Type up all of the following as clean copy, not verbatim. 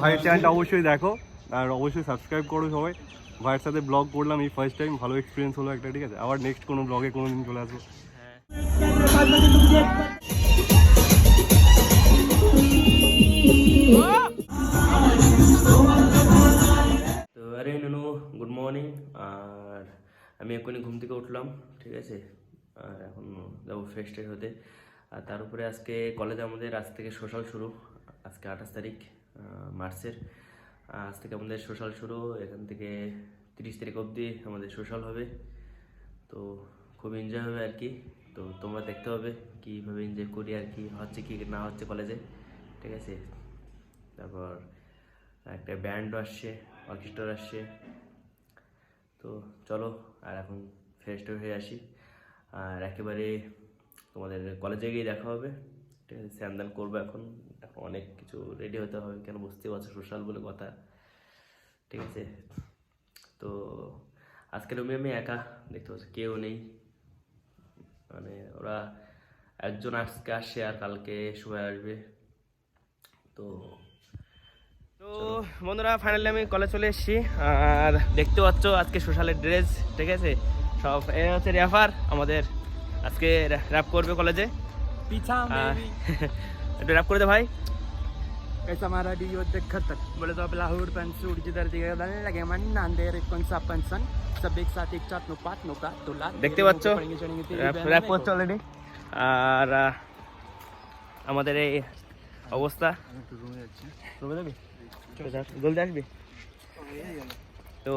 ভাইয়ের চ্যানেলটা অবশ্যই দেখো আর অবশ্যই সাবস্ক্রাইব করো সবাই। ভাইয়ের সাথে ব্লগ করলাম এই ফার্স্ট টাইম, ভালো এক্সপিরিয়েন্স হলো একটা, ঠিক আছে। আবার নেক্সট কোনো ব্লগে কোনো দিন চলে আসবো। তো আরে নুনু, গুড মর্নিং। আর আমি এক্ষুনি ঘুম থেকে উঠলাম, ঠিক আছে। আর এখন যাবো ফ্রেশ ট্রেশ হতে। আর তার উপরে আজকে কলেজে আমাদের আজ থেকে সোশ্যাল শুরু। আজকে 28 তারিখ মার্চের। আজ থেকে আমাদের সোশ্যাল শুরু, এখান থেকে 30 তারিখ অবধি আমাদের সোশ্যাল হবে। তো খুব এনজয় হবে আর কি। তো তোমরা দেখতে হবে কীভাবে এনজয় করি আর কি হচ্ছে কি না হচ্ছে কলেজে, ঠিক আছে। তারপর একটা ব্যান্ডও আসছে, অর্কেস্ট্রা আসছে। তো চলো আর এখন ফ্রেশ হয়ে আসি। আর একেবারে তোমাদের কলেজে গিয়ে দেখা হবে, ঠিক আছে। স্নান করবো এখন অনেক কিছু রেডি হতে হবে, কেন বুঝতে পারছো সোশ্যাল বলে কথা, ঠিক আছে। তো আজকে রুমে আমি একা, দেখতে পাচ্ছি কেউ নেই, মানে ওরা একজন আজকে আসছে আর কালকে সবাই আসবে। তো বন্ধুরা ফাইনালি আমি কলেজ চলে এসেছি। আর দেখতে পাচ্ছ আজকে সোশ্যালের ড্রেস, ঠিক আছে। সব এ হচ্ছে র্যাপার আমাদের, আজকে র্যাপ করবে কলেজে। একটু র্যাপ করে দে ভাই। कैसा हमारा डियो देखकर तक बोले तो लाहौर पेन सूट जिधर दिखे लगे मन अंधेर कौन सा पेंशन सब एक साथ एक साथ नो पात नो का तो लाख দেখতে পাচ্ছ র্যাপ করছে অলরেডি। আর আমাদের এই অবস্থা, রুমে যাবি, জলদি আসবি। তো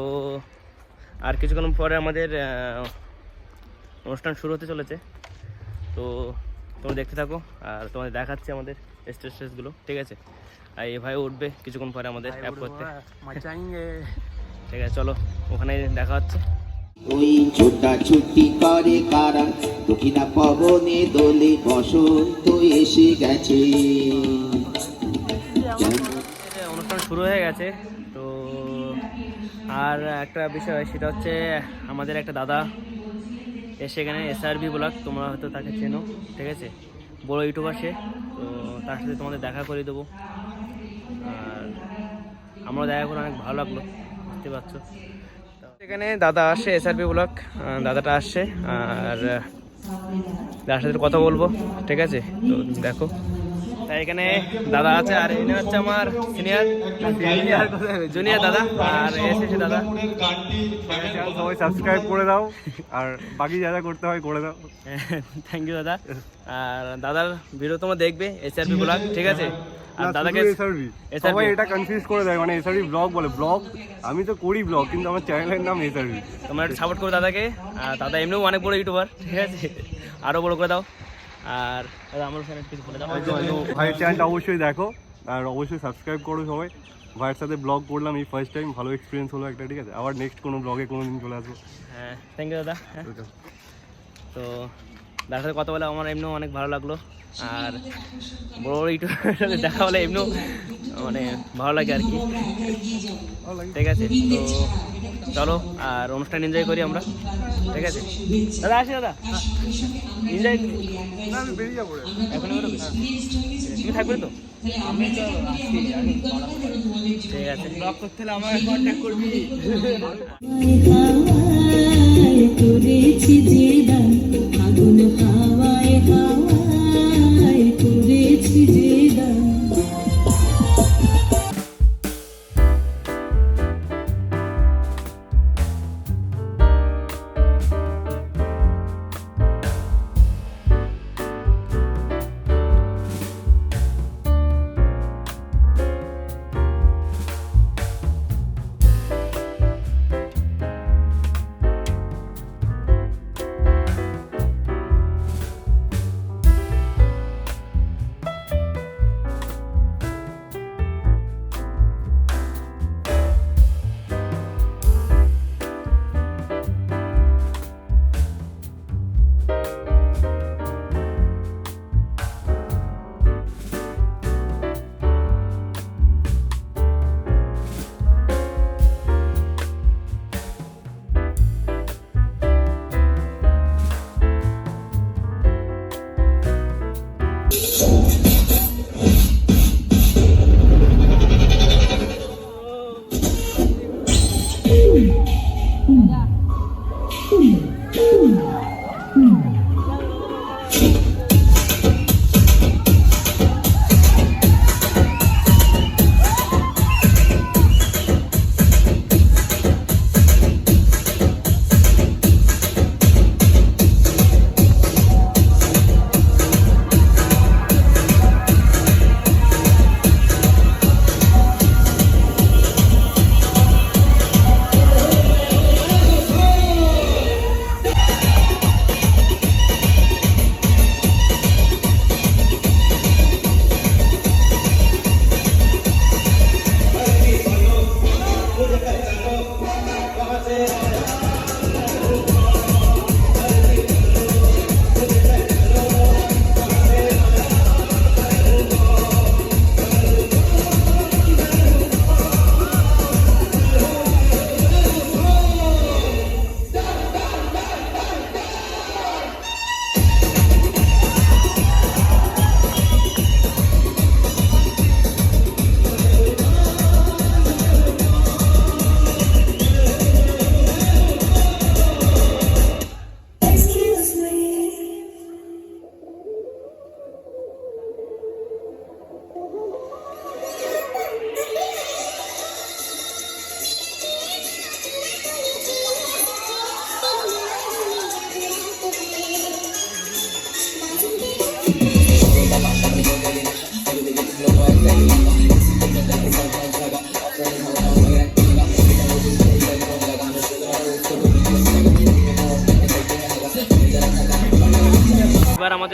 আর কিছুক্ষণ পরে আমাদের অনুষ্ঠান শুরু হতে চলেছে। তো তোমরা দেখতে থাকো আর তোমাদের দেখাচ্ছি আমাদের স্টেজগুলো, ঠিক আছে। আর এই ভাই উঠবে কিছুক্ষণ পরে আমাদের অ্যাপ করতে, ঠিক আছে। চলো ওখানে দেখা হচ্ছে। ওই ছোটাছুটি করে কারা দক্ষিণা পবনে দোলে বসন্ত এসে গেছে। অনুষ্ঠান শুরু হয়ে গেছে। তো আর একটা বিষয় সেটা হচ্ছে আমাদের একটা দাদা এসে এখানে SRB ব্লগ, তোমরা হয়তো তাকে চেনো, ঠিক আছে। বড় ইউটিউবার সে। তো তার সাথে তোমাদের দেখা করে দেবো। আর আমরা দেখা করে অনেক ভালো লাগলো, বুঝতে পারছো। এখানে দাদা আসছে, SRB ব্লগ দাদাটা আসছে। আর দাদার সাথে কথা বলবো, ঠিক আছে। তো দেখো তাই এখানে দাদা আছে। আর এখানে হচ্ছে আমার সিনিয়র জুনিয়র দাদা। আর এসেছে দাদা, সবাই সাবস্ক্রাইব করে দাও আর বাকি যা যা করতে হয় করে দাও। থ্যাংক ইউ দাদা। আর দাদার ভিডিও তোমরা দেখবে SRB ব্লগ, ঠিক আছে। আর দাদাকে সবাই এটা কনফিউজ করে দেয়, মানে SRB ব্লগ বলে। ব্লগ আমি তো করি ব্লগ, কিন্তু আমার চ্যানেলের নাম SRB। তোমরা একটু সাপোর্ট করো দাদাকে। আর দাদা এমনিও অনেক বড় ইউটিউবার, ঠিক আছে, আরও বড় করে দাও। আর আমার চ্যানেল কিছু বলে দাও। ভাইয়ের চ্যানেলটা অবশ্যই দেখো আর অবশ্যই সাবস্ক্রাইব করো সবাই। ভাইয়ের সাথে ব্লগ করলাম এই ফার্স্ট টাইম, ভালো এক্সপিরিয়েন্স হলো একটা, ঠিক আছে। আবার নেক্সট কোনো ব্লগে কোনো দিন চলে আসবো। হ্যাঁ, থ্যাংক ইউ দাদা। তো দাদার সাথে কথা বলে আমার এমনিও অনেক ভালো লাগলো। আর বড় বড় ইউটিউবের সাথে দেখা হলে এমনিও মানে ভালো লাগে আর কি, ঠিক আছে। তো চলো আর অনুষ্ঠান এনজয় করি আমরা, ঠিক আছে। দাদা আসি দাদা, এনজয়। আমি বেরিয়ে যাবো এখন, তুমি থাকবে তো? আমি তো ঠিক আছে, ব্লগ করতে হলে আমার কন্ট্যাক্ট করবি।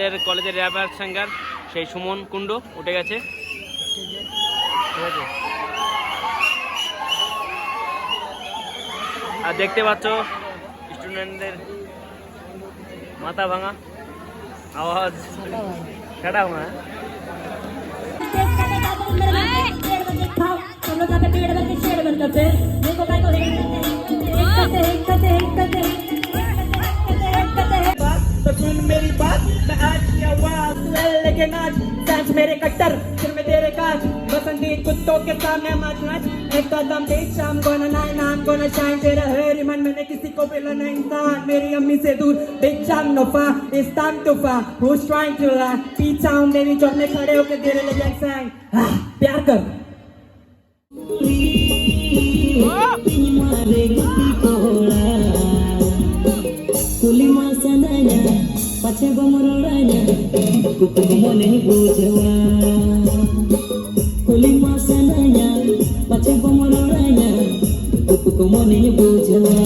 আমাদের কলেজের র্যাপার সিঙ্গার সেই সুমন কুণ্ডু উঠে গেছে, ঠিক আছে। আর দেখতে পাচ্ছ স্টুডেন্টদের মাথা ভাঙা আওয়াজ, সেটা ভাঙা। तो सुन मेरी बात, मैं आज क्या हुआ लेकिन आज सांस मेरे कट्टर फिर मैं तेरे काज बसंती कुत्तों के सामने मत नाच एक कदम पीछे शाम gonna nine I'm gonna shine तेरा हर मन मैंने किसी को पिला नहीं इंसान मेरी अम्मी से दूर bitch I'm no far it's time to far who's trying to lie पीछा हूँ मेरी चौक में खड़े होके तेरे लिए एक sang प्यार कर Kulima sananya, pace gomororanya, kuku gomone bujewa. Kulima sananya, pace gomororanya, kuku gomone bujewa.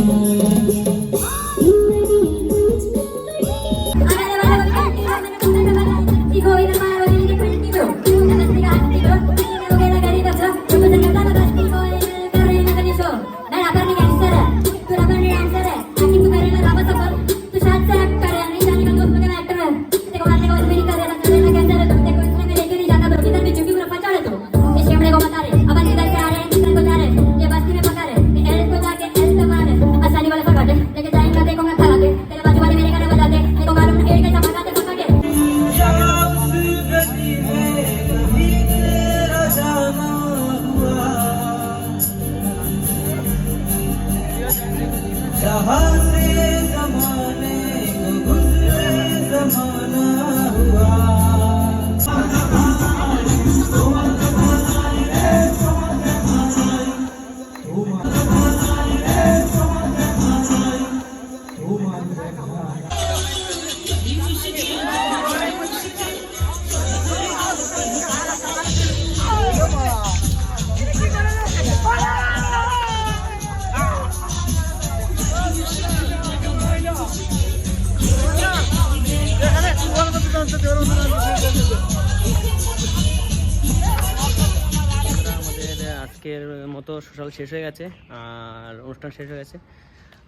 আজকের মতো সোশ্যাল শেষ হয়ে গেছে আর অনুষ্ঠান শেষ হয়ে গেছে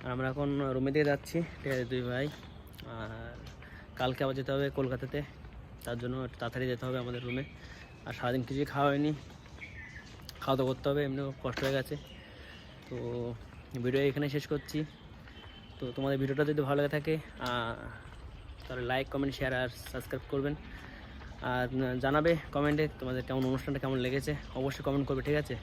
আর আমরা এখন রুমে দিকে যাচ্ছি, ঠিক আছে দুই ভাই। আর কালকে আবার যেতে হবে কলকাতাতে, তার জন্য একটু তাড়াতাড়ি যেতে হবে আমাদের রুমে। আর সারাদিন কিছুই খাওয়া হয়নি, খাওয়া দাওয়া করতে হবে, এমনিও কষ্ট হয়ে গেছে। তো ভিডিও এখানে শেষ করছি। তো তোমাদের ভিডিওটা যদি ভালো লাগে থাকে তাহলে লাইক কমেন্ট শেয়ার আর সাবস্ক্রাইব করবেন। আর জানাবে কমেন্টে তোমাদের কেমন অনুষ্ঠানটা কেমন লেগেছে, অবশ্যই কমেন্ট করবে, ঠিক আছে।